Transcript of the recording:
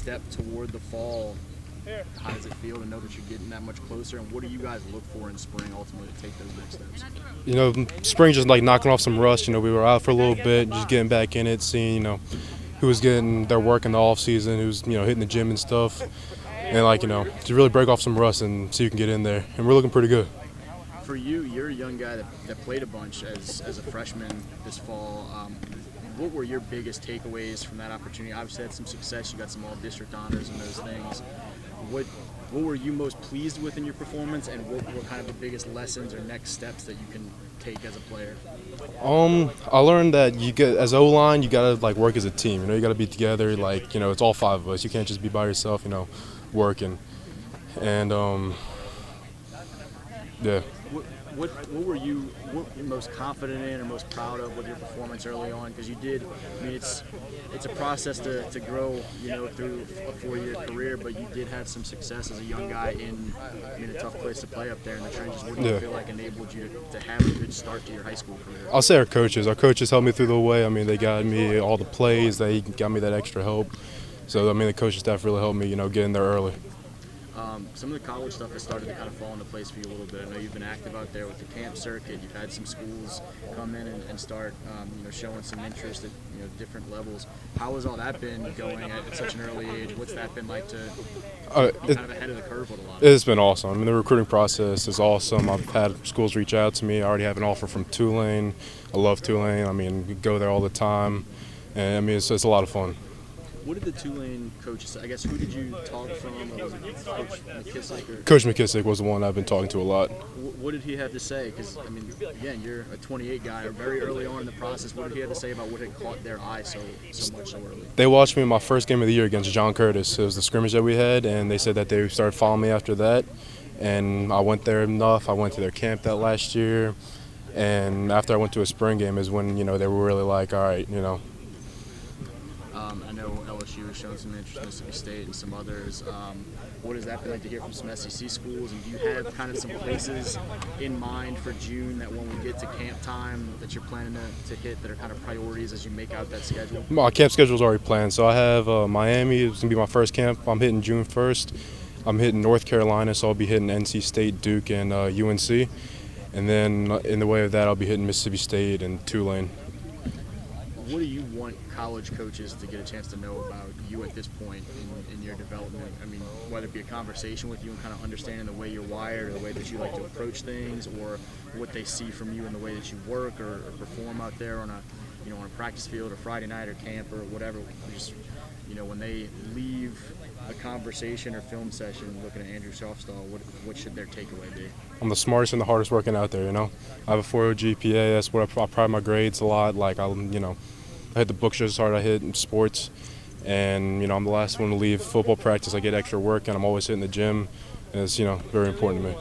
step toward the fall, how does it feel to know that you're getting that much closer, and what do you guys look for in spring ultimately to take those next steps? You know, spring just like knocking off some rust. You know, we were out for a little bit, just getting back in it, seeing, you know, who was getting their work in the off season, who's, you know, hitting the gym and stuff, and like, you know, to really break off some rust and see who can get in there. And we're looking pretty good. For you, you're a young guy that played a bunch as a freshman this fall. What were your biggest takeaways from that opportunity? Obviously, had some success. You got some all-district honors and those things. What were you most pleased with in your performance, and what were kind of the biggest lessons or next steps that you can take as a player? I learned that you get as O-line, you gotta like work as a team. You know, you gotta be together. Like, you know, it's all five of us. You can't just be by yourself. You know, working. And yeah. What were you most confident in or most proud of with your performance early on? Because you did, I mean, it's a process to grow, you know, through a 4-year career, but you did have some success as a young guy in a tough place to play up there in the trenches. What do you feel like enabled you to have a good start to your high school career? I'll say our coaches. Our coaches helped me through the way. I mean, they got me all the plays. They got me that extra help. So, I mean, the coaching staff really helped me, you know, get in there early. Some of the college stuff has started to kind of fall into place for you a little bit. I know you've been active out there with the camp circuit. You've had some schools come in and start, you know, showing some interest at, you know, different levels. How has all that been going at such an early age? What's that been like to be kind of ahead of the curve with a lot? It's been awesome. I mean, the recruiting process is awesome. I've had schools reach out to me. I already have an offer from Tulane. I love Tulane. I mean, we go there all the time, and I mean, it's a lot of fun. What did the Tulane coaches say? I guess, who did you talk from? Was it Coach McKissick? Or? Coach McKissick was the one I've been talking to a lot. What did he have to say? Because, I mean, again, you're a 28 guy, very early on in the process. What did he have to say about what had caught their eye so much so early? They watched me in my first game of the year against John Curtis. It was the scrimmage that we had, and they said that they started following me after that. And I went there enough. I went to their camp that last year. And after I went to a spring game is when, you know, they were really like, all right, you know. I know LSU has shown some interest in Mississippi State and some others. What has that been like to hear from some SEC schools? And do you have kind of some places in mind for June that when we get to camp time that you're planning to hit that are kind of priorities as you make out that schedule? My camp schedule is already planned. So I have Miami. It's going to be my first camp. I'm hitting June 1st. I'm hitting North Carolina, so I'll be hitting NC State, Duke, and UNC. And then in the way of that, I'll be hitting Mississippi State and Tulane. What do you want college coaches to get a chance to know about you at this point in your development? I mean, whether it be a conversation with you and kind of understanding the way you're wired or the way that you like to approach things, or what they see from you in the way that you work or perform out there on a practice field or Friday night or camp or whatever. Just, you know, when they leave a conversation or film session looking at Andrew Shofstahl, what should their takeaway be? I'm the smartest and the hardest working out there, you know. I have a 4.0 GPA. That's where I pride my grades a lot. Like, I hit the books just as hard as I hit in sports. And, you know, I'm the last one to leave football practice. I get extra work, and I'm always hitting the gym. And it's, you know, very important to me.